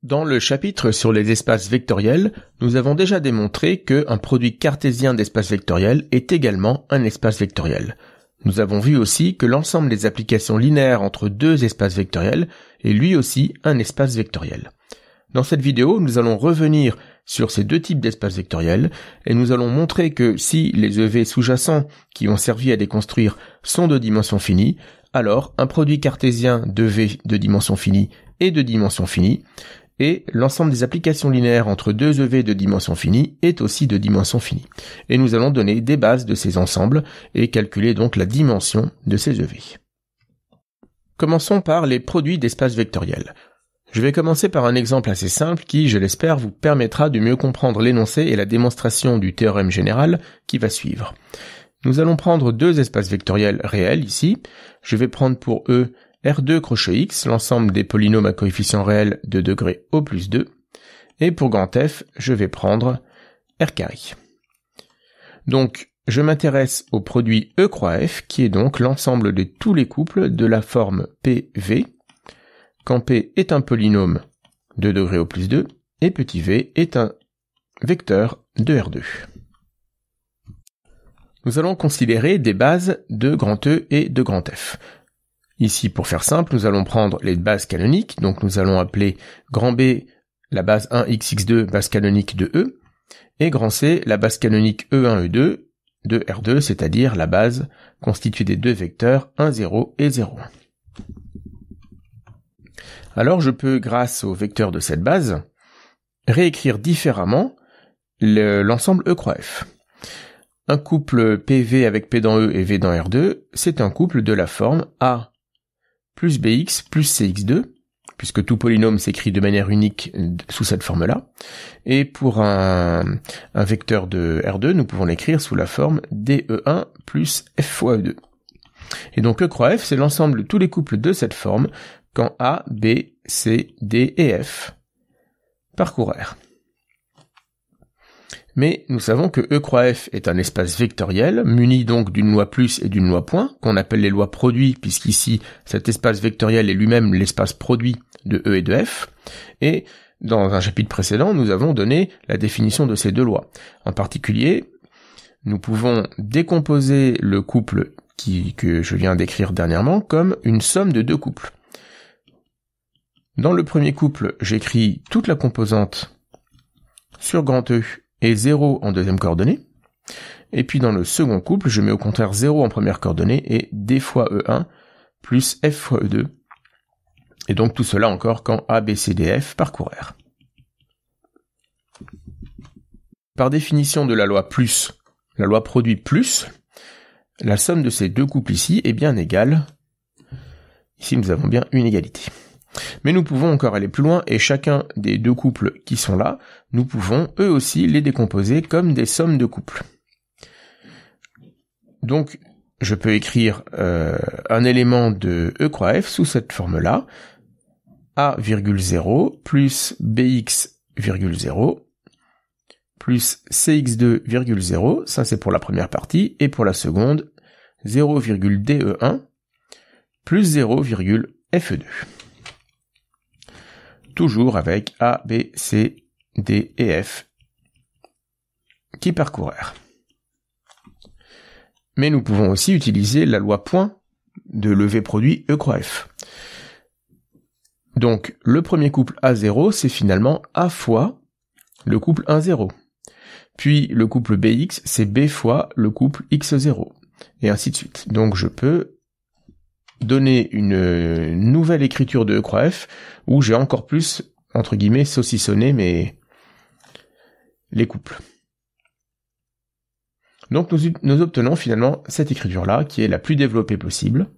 Dans le chapitre sur les espaces vectoriels, nous avons déjà démontré qu'un produit cartésien d'espaces vectoriels est également un espace vectoriel. Nous avons vu aussi que l'ensemble des applications linéaires entre deux espaces vectoriels est lui aussi un espace vectoriel. Dans cette vidéo, nous allons revenir sur ces deux types d'espaces vectoriels et nous allons montrer que si les EV sous-jacents qui ont servi à les construire sont de dimension finie, alors un produit cartésien d'EV de dimension finie est de dimension finie, et l'ensemble des applications linéaires entre deux EV de dimension finie est aussi de dimension finie. Et nous allons donner des bases de ces ensembles et calculer donc la dimension de ces EV. Commençons par les produits d'espaces vectoriels. Je vais commencer par un exemple assez simple qui, je l'espère, vous permettra de mieux comprendre l'énoncé et la démonstration du théorème général qui va suivre. Nous allons prendre deux espaces vectoriels réels ici. Je vais prendre pour eux R2 crochet X, l'ensemble des polynômes à coefficient réel de degré au plus 2. Et pour grand F, je vais prendre R carré. Donc, je m'intéresse au produit E croix F, qui est donc l'ensemble de tous les couples de la forme PV, quand P est un polynôme de degré au plus 2, et petit v est un vecteur de R2. Nous allons considérer des bases de grand E et de grand F. Ici, pour faire simple, nous allons prendre les bases canoniques, donc nous allons appeler grand B la base 1xx2, base canonique de E, et grand C la base canonique E1, E2 de R2, c'est-à-dire la base constituée des deux vecteurs 1, 0 et 0, 1. Alors je peux, grâce au vecteur de cette base, réécrire différemment l'ensemble E croix F. Un couple PV avec P dans E et V dans R2, c'est un couple de la forme A plus BX plus CX2, puisque tout polynôme s'écrit de manière unique sous cette forme-là. Et pour un vecteur de R2, nous pouvons l'écrire sous la forme DE1 plus F fois E2. Et donc E croix F, c'est l'ensemble de tous les couples de cette forme quand A, B, C, D et F parcourent R. Mais nous savons que E croix F est un espace vectoriel, muni donc d'une loi plus et d'une loi point, qu'on appelle les lois produits, puisqu'ici cet espace vectoriel est lui-même l'espace produit de E et de F, et dans un chapitre précédent, nous avons donné la définition de ces deux lois. En particulier, nous pouvons décomposer le couple que je viens d'écrire dernièrement comme une somme de deux couples. Dans le premier couple, j'écris toute la composante sur grand E et 0 en deuxième coordonnée. Et puis dans le second couple, je mets au contraire 0 en première coordonnée et D fois E1 plus F fois E2. Et donc tout cela encore quand A, B, C, D, F parcourent R. Par définition de la loi plus, la loi produit plus, la somme de ces deux couples ici est bien égale. Ici nous avons bien une égalité. Mais nous pouvons encore aller plus loin et chacun des deux couples qui sont là, nous pouvons eux aussi les décomposer comme des sommes de couples. Donc, je peux écrire un élément de E croix F sous cette forme-là, A,0 plus BX,0 plus CX2,0, ça c'est pour la première partie, et pour la seconde, 0,DE1 plus 0,FE2. Toujours avec A, B, C, D et F qui parcourent R. Mais nous pouvons aussi utiliser la loi point de l'EV produit E croix F. Donc, le premier couple A0, c'est finalement A fois le couple 1,0. Puis, le couple BX, c'est B fois le couple X0. Et ainsi de suite. Donc, je peux donner une nouvelle écriture de E croix F où j'ai encore plus, entre guillemets, saucissonné les couples. Donc nous obtenons finalement cette écriture-là qui est la plus développée possible.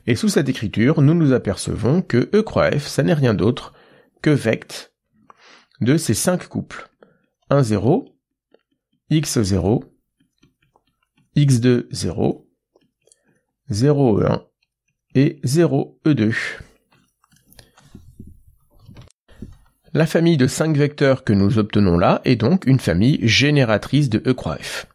Et sous cette écriture, nous nous apercevons que E croix F, ça n'est rien d'autre que vect de ces 5 couples. 1, 0, X0, X2, 0, 0, E1 et 0, E2. La famille de 5 vecteurs que nous obtenons là est donc une famille génératrice de E croix F.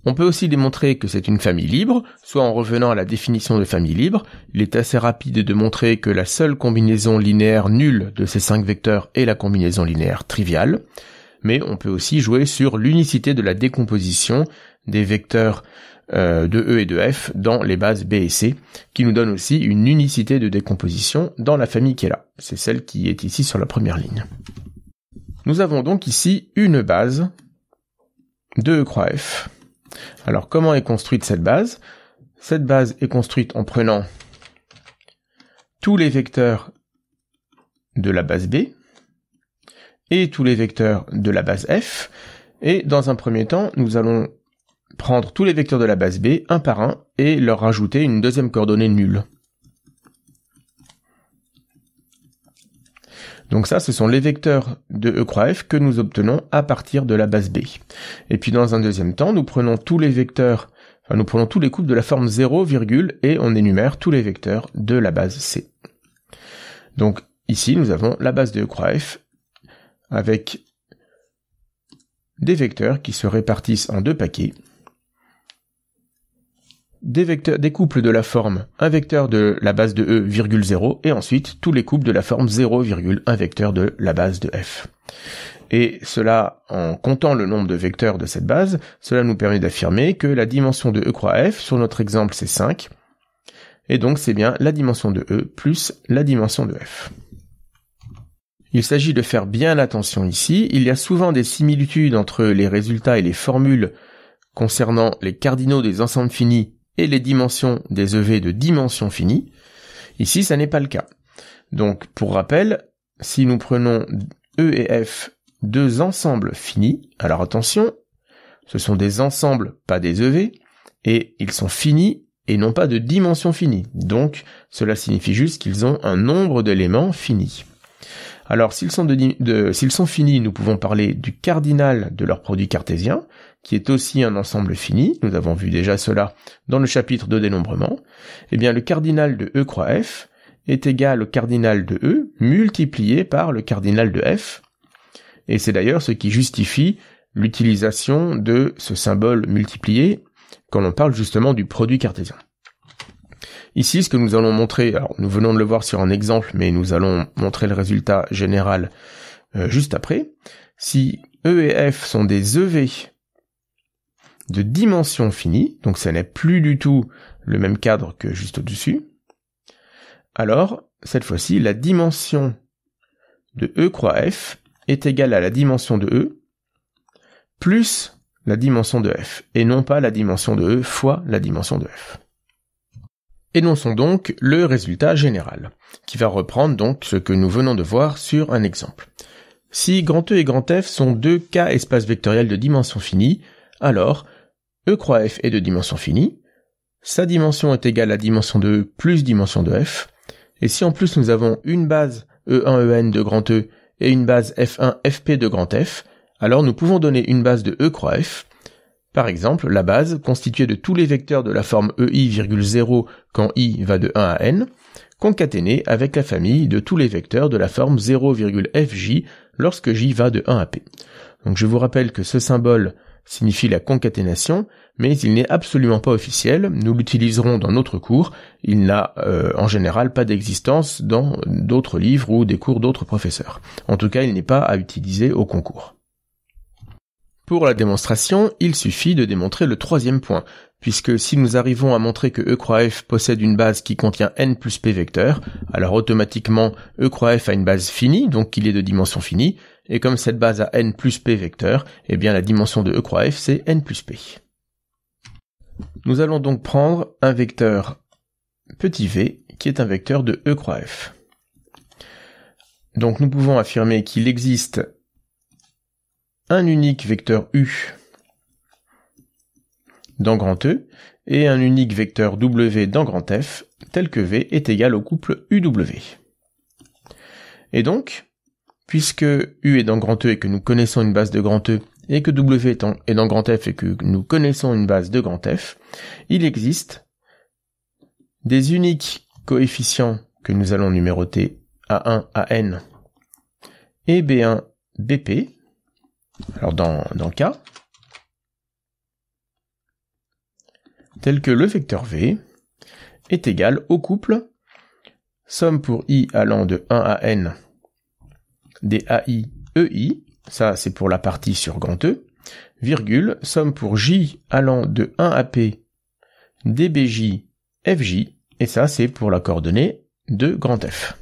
On peut aussi démontrer que c'est une famille libre, soit en revenant à la définition de famille libre. Il est assez rapide de montrer que la seule combinaison linéaire nulle de ces 5 vecteurs est la combinaison linéaire triviale. Mais on peut aussi jouer sur l'unicité de la décomposition des vecteurs de E et de F dans les bases B et C, qui nous donne aussi une unicité de décomposition dans la famille qui est là. C'est celle qui est ici sur la première ligne. Nous avons donc ici une base de E croix F. Alors comment est construite cette base ? Cette base est construite en prenant tous les vecteurs de la base B et tous les vecteurs de la base F, et dans un premier temps, nous allons prendre tous les vecteurs de la base B un par un et leur rajouter une deuxième coordonnée nulle. Donc ça, ce sont les vecteurs de E croix F que nous obtenons à partir de la base B. Et puis dans un deuxième temps, nous prenons tous les vecteurs, nous prenons tous les couples de la forme 0, virgule, et on énumère tous les vecteurs de la base C. Donc ici, nous avons la base de E croix F avec des vecteurs qui se répartissent en 2 paquets. Des couples de la forme un vecteur de la base de E, virgule 0, et ensuite tous les couples de la forme 0, virgule, un vecteur de la base de F. Et cela, en comptant le nombre de vecteurs de cette base, cela nous permet d'affirmer que la dimension de E croix F, sur notre exemple, c'est 5, et donc c'est bien la dimension de E plus la dimension de F. Il s'agit de faire bien attention ici, il y a souvent des similitudes entre les résultats et les formules concernant les cardinaux des ensembles finis et les dimensions des EV de dimension finie. Ici, ça n'est pas le cas. Donc, pour rappel, si nous prenons E et F, 2 ensembles finis, alors attention, ce sont des ensembles, pas des EV, et ils sont finis et non pas de dimension finie. Donc, cela signifie juste qu'ils ont un nombre d'éléments finis. Alors, s'ils sont finis, nous pouvons parler du cardinal de leur produit cartésien, qui est aussi un ensemble fini. Nous avons vu déjà cela dans le chapitre de dénombrement. Eh bien, le cardinal de E croix F est égal au cardinal de E multiplié par le cardinal de F. Et c'est d'ailleurs ce qui justifie l'utilisation de ce symbole multiplié quand l'on parle justement du produit cartésien. Ici, ce que nous allons montrer, alors nous venons de le voir sur un exemple, mais nous allons montrer le résultat général juste après. Si E et F sont des EV de dimension finie, donc ça n'est plus du tout le même cadre que juste au-dessus, alors, cette fois-ci, la dimension de E croix F est égale à la dimension de E plus la dimension de F, et non pas la dimension de E fois la dimension de F. Énonçons donc le résultat général, qui va reprendre donc ce que nous venons de voir sur un exemple. Si grand E et grand F sont 2 K espaces vectoriels de dimension finie, alors E croix F est de dimension finie, sa dimension est égale à dimension de E plus dimension de F, et si en plus nous avons une base E1 EN de grand E et une base F1 FP de grand F, alors nous pouvons donner une base de E croix F. Par exemple, la base, constituée de tous les vecteurs de la forme EI,0 quand I va de 1 à N, concaténée avec la famille de tous les vecteurs de la forme 0,FJ lorsque J va de 1 à P. Donc je vous rappelle que ce symbole signifie la concaténation, mais il n'est absolument pas officiel, nous l'utiliserons dans notre cours, il n'a en général pas d'existence dans d'autres livres ou des cours d'autres professeurs. En tout cas, il n'est pas à utiliser au concours. Pour la démonstration, il suffit de démontrer le 3e point, puisque si nous arrivons à montrer que E croix F possède une base qui contient n plus p vecteurs, alors automatiquement E croix F a une base finie, donc il est de dimension finie, et comme cette base a n plus p vecteurs, eh bien la dimension de E croix F c'est n plus p. Nous allons donc prendre un vecteur petit v, qui est un vecteur de E croix F. Donc nous pouvons affirmer qu'il existe un unique vecteur U dans grand E et un unique vecteur W dans grand F, tel que V est égal au couple UW. Et donc, puisque U est dans grand E et que nous connaissons une base de grand E, et que W est dans grand F et que nous connaissons une base de grand F, il existe des uniques coefficients que nous allons numéroter A1, AN et B1, BP, alors dans K, tel que le vecteur V est égal au couple somme pour i allant de 1 à n des AI EI, ça c'est pour la partie sur grand E, virgule, somme pour j allant de 1 à p des BJ FJ, et ça c'est pour la coordonnée de grand F.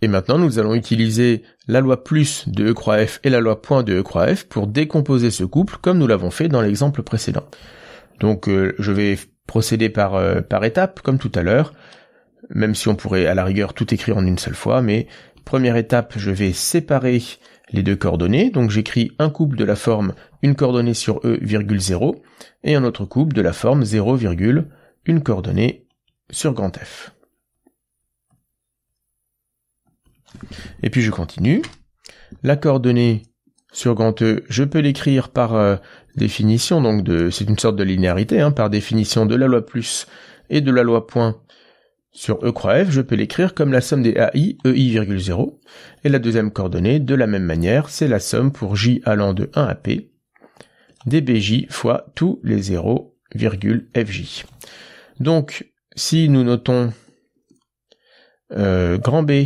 Et maintenant nous allons utiliser la loi plus de E croix F et la loi point de E croix F pour décomposer ce couple comme nous l'avons fait dans l'exemple précédent. Donc je vais procéder par étapes comme tout à l'heure, même si on pourrait à la rigueur tout écrire en une seule fois, mais première étape, je vais séparer les deux coordonnées, donc j'écris un couple de la forme une coordonnée sur E, 0, et un autre couple de la forme 0, une coordonnée sur grand F. Et puis je continue. La coordonnée sur grand E, je peux l'écrire par définition, donc c'est une sorte de linéarité, par définition de la loi plus et de la loi point sur E croix F, je peux l'écrire comme la somme des AI, EI, 0, et la deuxième coordonnée, de la même manière, c'est la somme pour J allant de 1 à P, des BJ fois tous les 0, FJ. Donc, si nous notons grand B,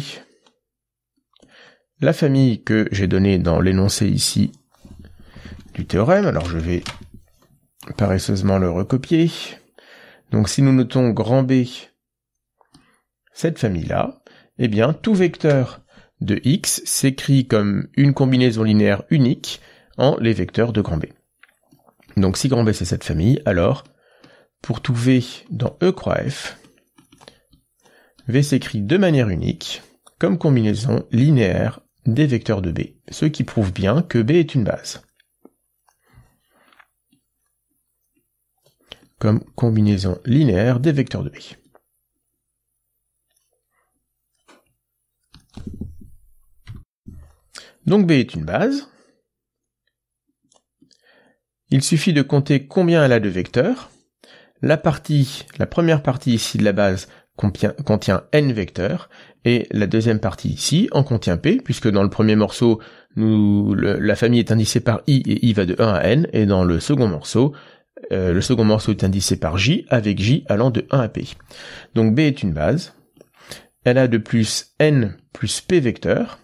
la famille que j'ai donnée dans l'énoncé ici du théorème, alors je vais paresseusement le recopier. Donc si nous notons grand B, cette famille-là, eh bien tout vecteur de x s'écrit comme une combinaison linéaire unique en les vecteurs de grand B. Donc si grand B c'est cette famille, alors pour tout V dans E croix F, V s'écrit de manière unique comme combinaison linéaire des vecteurs de B, ce qui prouve bien que B est une base. Comme combinaison linéaire des vecteurs de B. Donc B est une base. Il suffit de compter combien elle a de vecteurs. La première partie ici de la base contient n vecteurs, et la deuxième partie ici en contient p, puisque dans le premier morceau, la famille est indicée par i, et i va de 1 à n, et dans le second morceau est indicé par j, avec j allant de 1 à p. Donc B est une base. Elle a de plus n plus p vecteurs.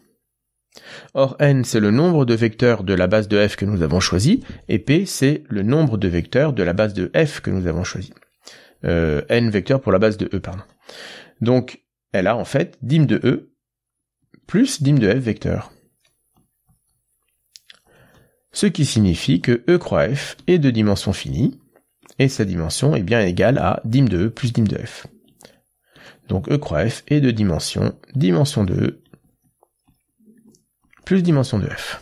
Or n c'est le nombre de vecteurs de la base de f que nous avons choisi, et p c'est le nombre de vecteurs de la base de f que nous avons choisi. N vecteurs pour la base de e, pardon. Donc elle a en fait dim de e plus dim de f vecteurs. Ce qui signifie que e croix f est de dimension finie, et sa dimension est bien égale à dim de e plus dim de f. Donc e croix f est de dimension de e plus dimension de f.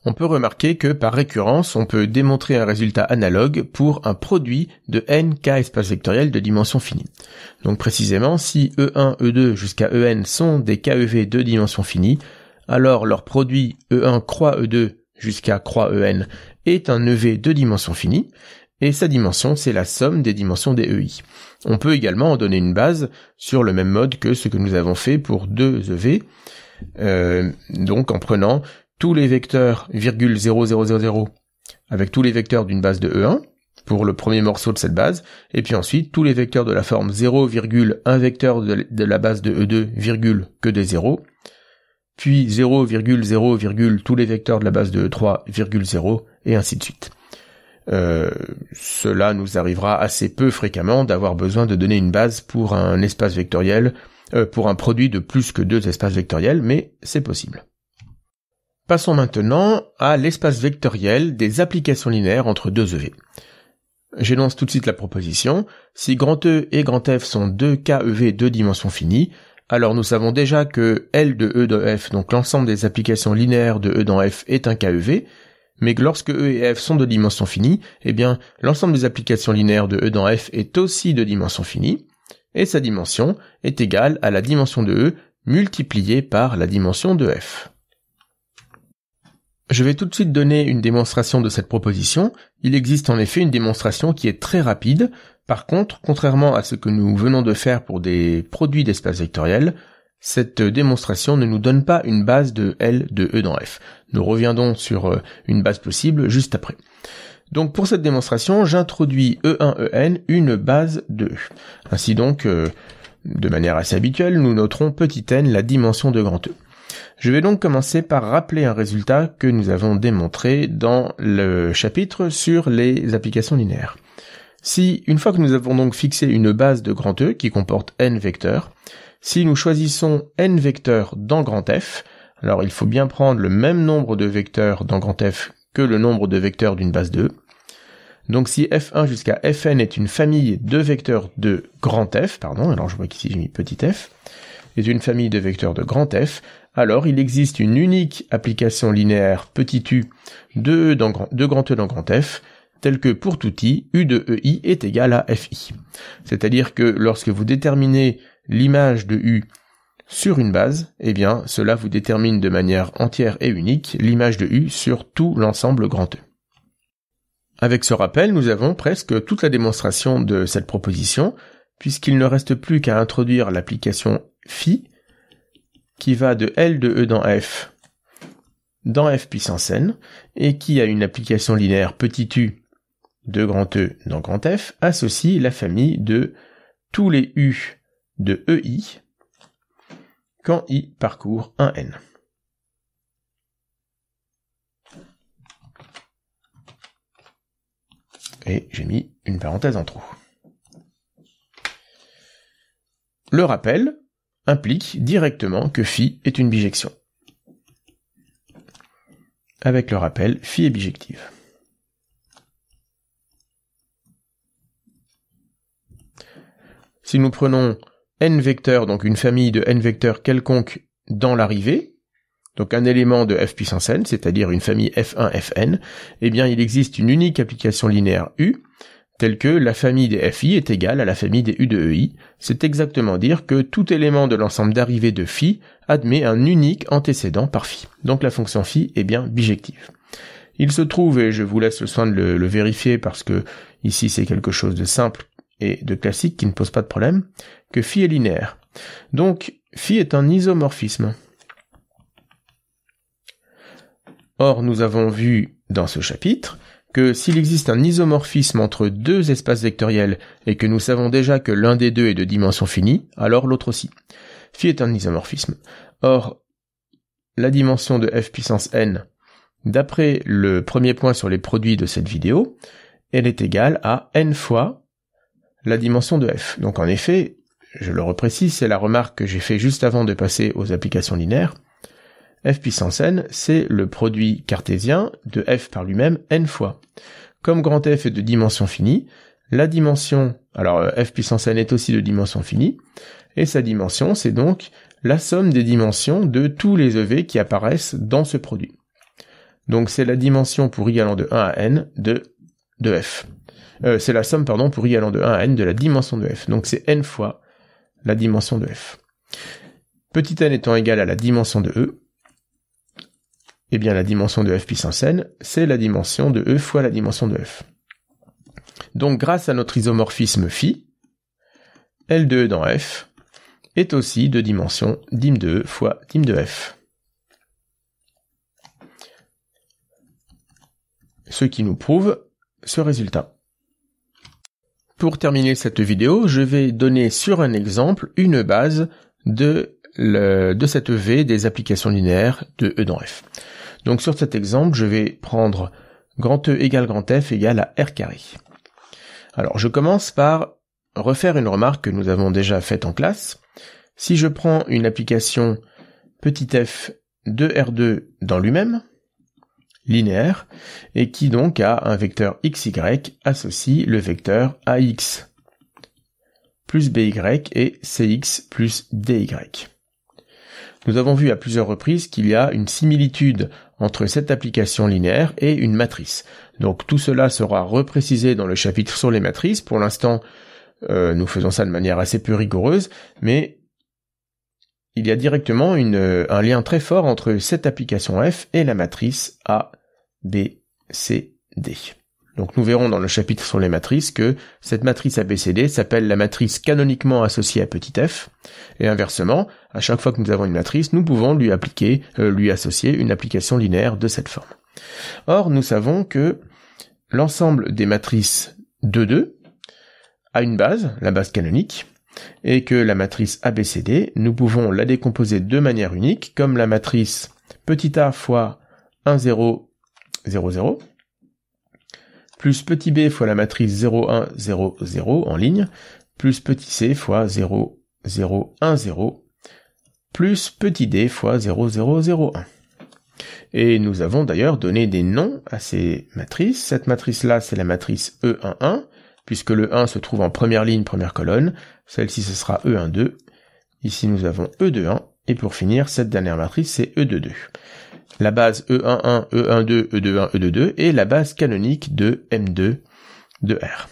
On peut remarquer que par récurrence, on peut démontrer un résultat analogue pour un produit de n k espaces vectoriels de dimension finie. Donc précisément, si E1, E2 jusqu'à En sont des KEV de dimension finie, alors leur produit E1 croix E2 jusqu'à croix En est un EV de dimension finie, et sa dimension c'est la somme des dimensions des EI. On peut également en donner une base sur le même mode que ce que nous avons fait pour deux EV, donc en prenant tous les vecteurs 0,0000 avec tous les vecteurs d'une base de E1 pour le premier morceau de cette base, et puis ensuite tous les vecteurs de la forme 0,1 vecteur de la base de E2, virgule que des 0, puis 0,0, tous les vecteurs de la base de E3, virgule 0, et ainsi de suite. Cela nous arrivera assez peu fréquemment d'avoir besoin de donner une base pour un espace vectoriel, pour un produit de plus que deux espaces vectoriels, mais c'est possible. Passons maintenant à l'espace vectoriel des applications linéaires entre deux EV. J'énonce tout de suite la proposition. Si grand E et grand F sont deux KEV de dimension finie, alors nous savons déjà que L de E de F, donc l'ensemble des applications linéaires de E dans F, est un KEV, mais que lorsque E et F sont de dimension finie, eh bien l'ensemble des applications linéaires de E dans F est aussi de dimension finie, et sa dimension est égale à la dimension de E multipliée par la dimension de F. Je vais tout de suite donner une démonstration de cette proposition. Il existe en effet une démonstration qui est très rapide. Par contre, contrairement à ce que nous venons de faire pour des produits d'espaces vectoriels, cette démonstration ne nous donne pas une base de L de E dans F. Nous reviendrons sur une base possible juste après. Donc pour cette démonstration, j'introduis E1, En, une base de E. Ainsi donc, de manière assez habituelle, nous noterons petit n la dimension de grand E. Je vais donc commencer par rappeler un résultat que nous avons démontré dans le chapitre sur les applications linéaires. Si, une fois que nous avons donc fixé une base de grand E qui comporte n vecteurs, si nous choisissons n vecteurs dans grand F, alors il faut bien prendre le même nombre de vecteurs dans grand F que le nombre de vecteurs d'une base de E. Donc si f1 jusqu'à fn est une famille de vecteurs de grand F, alors je vois qu'ici j'ai mis petit f, est une famille de vecteurs de grand F, alors il existe une unique application linéaire petit u de grand E dans grand F, telle que pour tout i, u de ei est égal à fi. C'est-à-dire que lorsque vous déterminez l'image de u sur une base, eh bien cela vous détermine de manière entière et unique l'image de u sur tout l'ensemble grand E. Avec ce rappel, nous avons presque toute la démonstration de cette proposition, puisqu'il ne reste plus qu'à introduire l'application phi, qui va de L de E dans F puissance n, et qui a une application linéaire petit u de grand E dans grand F, associe la famille de tous les u de ei, quand i parcourt un n. Et j'ai mis une parenthèse en trop. Le rappel implique directement que phi est une bijection. Avec le rappel, phi est bijective. Si nous prenons n vecteurs, donc une famille de n vecteurs quelconque dans l'arrivée, donc un élément de f puissance n, c'est-à-dire une famille f1, fn, eh bien il existe une unique application linéaire u, telle que la famille des fi est égale à la famille des u de ei. C'est exactement dire que tout élément de l'ensemble d'arrivée de phi admet un unique antécédent par phi. Donc la fonction phi est bien bijective. Il se trouve, et je vous laisse le soin de le vérifier parce que ici c'est quelque chose de simple et de classique qui ne pose pas de problème, que phi est linéaire. Donc phi est un isomorphisme. Or, nous avons vu dans ce chapitre que s'il existe un isomorphisme entre deux espaces vectoriels et que nous savons déjà que l'un des deux est de dimension finie, alors l'autre aussi. Phi est un isomorphisme. Or, la dimension de f puissance n, d'après le premier point sur les produits de cette vidéo, elle est égale à n fois la dimension de f. Donc en effet, je le reprécise, c'est la remarque que j'ai fait juste avant de passer aux applications linéaires, f puissance n, c'est le produit cartésien de f par lui-même n fois. Comme grand F est de dimension finie, la dimension, alors f puissance n est aussi de dimension finie, et sa dimension, c'est donc la somme des dimensions de tous les EV qui apparaissent dans ce produit. Donc c'est la dimension pour i allant de 1 à n de f. C'est la somme, pour i allant de 1 à n de la dimension de f. Donc c'est n fois la dimension de f. Petit n étant égal à la dimension de e, eh bien la dimension de f puissance n, c'est la dimension de e fois la dimension de f. Donc grâce à notre isomorphisme phi, L de e dans f est aussi de dimension dim de e fois dim de f. Ce qui nous prouve ce résultat. Pour terminer cette vidéo, je vais donner sur un exemple une base de cette EV des applications linéaires de E dans F. Donc sur cet exemple, je vais prendre grand E égale grand F égale à R carré. Alors je commence par refaire une remarque que nous avons déjà faite en classe. Si je prends une application petit f de R2 dans lui-même, linéaire, et qui donc a un vecteur xy associe le vecteur ax plus by et cx plus dy. Nous avons vu à plusieurs reprises qu'il y a une similitude entre cette application linéaire et une matrice. Donc tout cela sera reprécisé dans le chapitre sur les matrices. Pour l'instant, nous faisons ça de manière assez peu rigoureuse, mais il y a directement un lien très fort entre cette application F et la matrice A, B, C, D. Donc nous verrons dans le chapitre sur les matrices que cette matrice ABCD s'appelle la matrice canoniquement associée à petit f, et inversement, à chaque fois que nous avons une matrice, nous pouvons lui associer une application linéaire de cette forme. Or, nous savons que l'ensemble des matrices 2, 2 a une base, la base canonique, et que la matrice ABCD, nous pouvons la décomposer de manière unique, comme la matrice petit a fois 1, 0, 0, 0, plus petit b fois la matrice 0, 1, 0, 0 en ligne, plus petit c fois 0, 0, 1, 0, plus petit d fois 0, 0, 0, 1. Et nous avons d'ailleurs donné des noms à ces matrices. Cette matrice-là, c'est la matrice E1, 1, puisque le 1 se trouve en première ligne, première colonne. Celle-ci, ce sera E1, 2. Ici, nous avons E2, 1. Et pour finir, cette dernière matrice, c'est E2, 2. La base E1, 1, E1, 2, E2, 1, E2, 2 et la base canonique de M2 de R.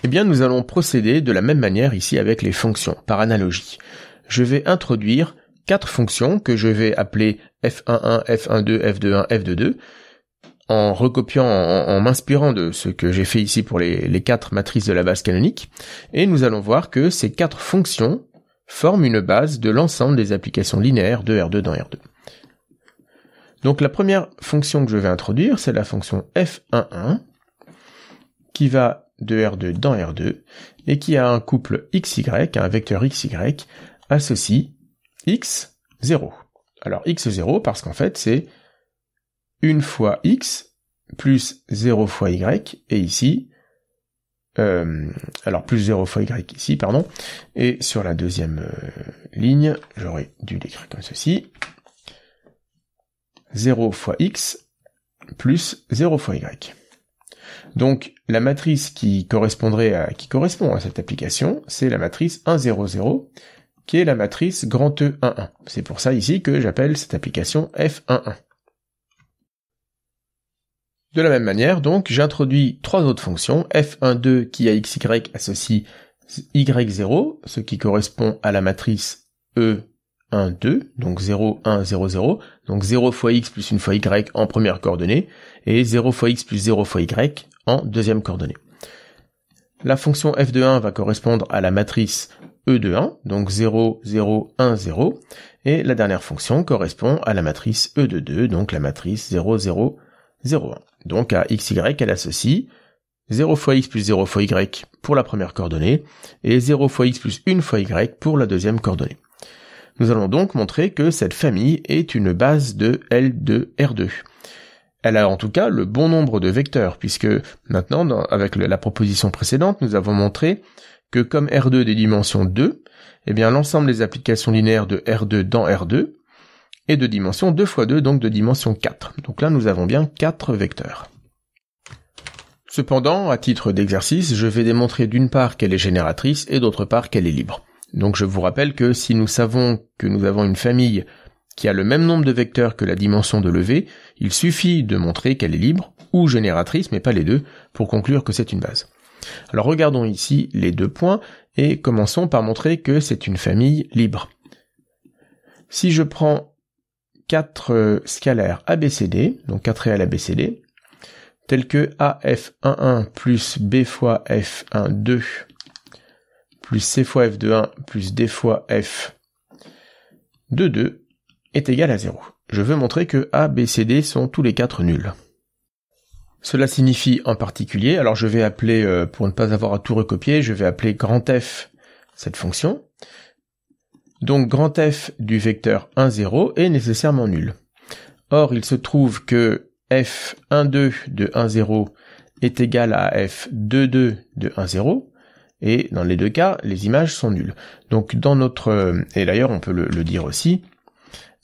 Eh bien, nous allons procéder de la même manière ici avec les fonctions, par analogie. Je vais introduire 4 fonctions que je vais appeler F11, F12, F21, F22, en recopiant, en m'inspirant de ce que j'ai fait ici pour les 4 matrices de la base canonique, et nous allons voir que ces 4 fonctions forment une base de l'ensemble des applications linéaires de R2 dans R2. Donc la première fonction que je vais introduire, c'est la fonction F11, qui va de R2 dans R2, et qui a un couple XY, un vecteur XY, associe x0. Alors x0 parce qu'en fait c'est 1 fois x plus 0 fois y, et ici, alors plus 0 fois y ici, pardon, et sur la deuxième ligne, j'aurais dû l'écrire comme ceci, 0 fois x plus 0 fois y. Donc la matrice qui correspond à cette application, c'est la matrice 1, 0, 0, qui est la matrice grand E11. C'est pour ça ici que j'appelle cette application F11. De la même manière, donc, j'introduis 3 autres fonctions, F12 qui à xy associe y0, ce qui correspond à la matrice E12, donc 0, 1, 0, 0, donc 0 fois x plus 1 fois y en première coordonnée, et 0 fois x plus 0 fois y en deuxième coordonnée. La fonction f de 1 va correspondre à la matrice E de 1, donc 0, 0, 1, 0, et la dernière fonction correspond à la matrice E de 2, donc la matrice 0, 0, 0, 1. Donc à xy, elle associe 0 fois x plus 0 fois y pour la première coordonnée, et 0 fois x plus 1 fois y pour la deuxième coordonnée. Nous allons donc montrer que cette famille est une base de L de R2. Elle a en tout cas le bon nombre de vecteurs, puisque maintenant, avec la proposition précédente, nous avons montré que comme R2 des dimensions 2, eh bien l'ensemble des applications linéaires de R2 dans R2 est de dimension 2 fois 2, donc de dimension 4. Donc là, nous avons bien 4 vecteurs. Cependant, à titre d'exercice, je vais démontrer d'une part qu'elle est génératrice et d'autre part qu'elle est libre. Donc je vous rappelle que si nous savons que nous avons une famille qui a le même nombre de vecteurs que la dimension de levée, il suffit de montrer qu'elle est libre, ou génératrice, mais pas les deux, pour conclure que c'est une base. Alors regardons ici les 2 points, et commençons par montrer que c'est une famille libre. Si je prends 4 scalaires ABCD, donc 4 réels ABCD, tels que AF11 plus B fois F12 plus C fois F21 plus D fois F22 est égal à 0. Je veux montrer que A, B, C, D sont tous les 4 nuls. Cela signifie en particulier, alors je vais appeler, pour ne pas avoir à tout recopier, je vais appeler grand F cette fonction. Donc grand F du vecteur 1, 0 est nécessairement nul. Or, il se trouve que F12 de 1, 0 est égal à F22 de 1, 0, et dans les deux cas, les images sont nulles. Donc dans notre... et d'ailleurs, on peut le dire aussi,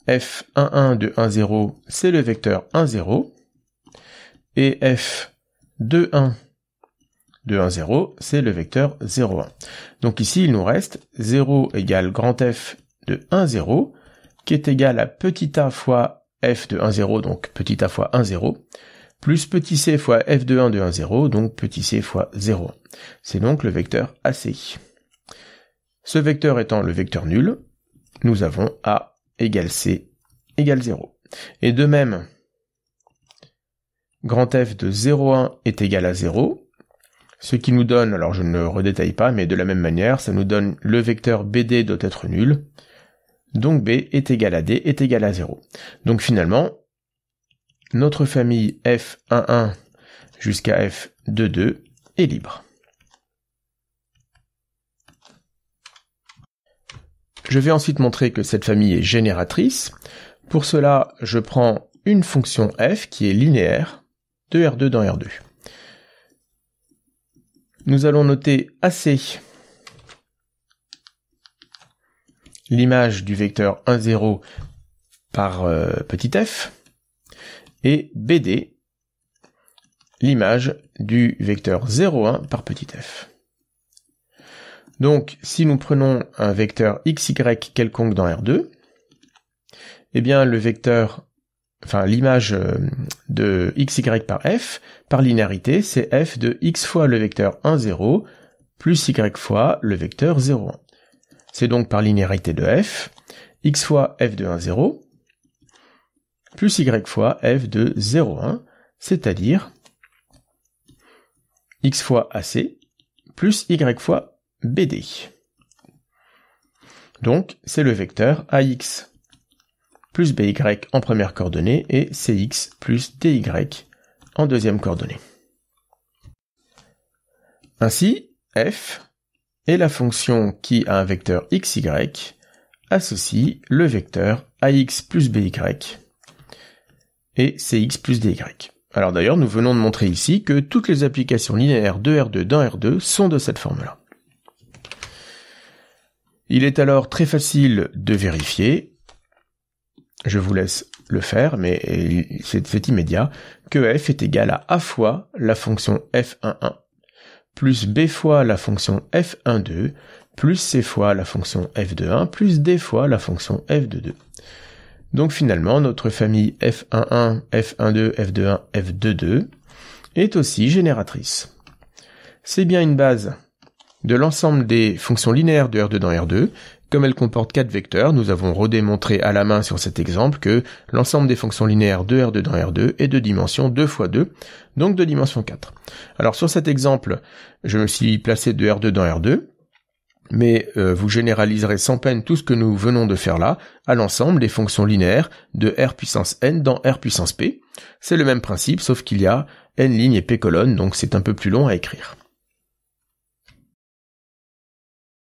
F11 de 1, 0, c'est le vecteur 1, 0, et F21 de 1, 0, c'est le vecteur 0, 1. Donc ici, il nous reste 0 égale grand F de 1, 0, qui est égal à petit a fois F de 1, 0, donc petit a fois 1, 0, plus petit c fois F de 1 de 1, 0, donc petit c fois 0. C'est donc le vecteur ACI. Ce vecteur étant le vecteur nul, nous avons A égale C égale 0. Et de même, grand F de 0, 1 est égal à 0, ce qui nous donne, alors je ne redétaille pas, mais de la même manière, ça nous donne le vecteur BD doit être nul, donc B est égal à D est égal à 0. Donc finalement, notre famille F11 jusqu'à f de 2 est libre. Je vais ensuite montrer que cette famille est génératrice. Pour cela, je prends une fonction f qui est linéaire de R2 dans R2. Nous allons noter AC l'image du vecteur 1, 0 par petit f et BD l'image du vecteur 0, 1 par petit f. Donc, si nous prenons un vecteur xy quelconque dans R2, eh bien le vecteur, l'image de xy par f, par linéarité, c'est f de x fois le vecteur 1, 0, plus y fois le vecteur 0, 1. C'est donc par linéarité de f, x fois f de 1, 0, plus y fois f de 0, 1, c'est-à-dire x fois AC, plus y fois BD. Donc, c'est le vecteur AX plus BY en première coordonnée et CX plus DY en deuxième coordonnée. Ainsi, f est la fonction qui a un vecteur XY associe le vecteur AX plus BY et CX plus DY. Alors d'ailleurs, nous venons de montrer ici que toutes les applications linéaires de R2 dans R2 sont de cette forme-là. Il est alors très facile de vérifier, je vous laisse le faire, mais c'est immédiat, que f est égal à fois la fonction f11 plus b fois la fonction f12 plus c fois la fonction f21 plus d fois la fonction f22. Donc finalement, notre famille f11, f12, f21, f22 est aussi génératrice. C'est bien une base de l'ensemble des fonctions linéaires de R2 dans R2. Comme elle comporte 4 vecteurs, nous avons redémontré à la main sur cet exemple que l'ensemble des fonctions linéaires de R2 dans R2 est de dimension 2 fois 2, donc de dimension 4. Alors sur cet exemple, je me suis placé de R2 dans R2, mais vous généraliserez sans peine tout ce que nous venons de faire là à l'ensemble des fonctions linéaires de R puissance n dans R puissance p. C'est le même principe, sauf qu'il y a n lignes et p colonnes, donc c'est un peu plus long à écrire.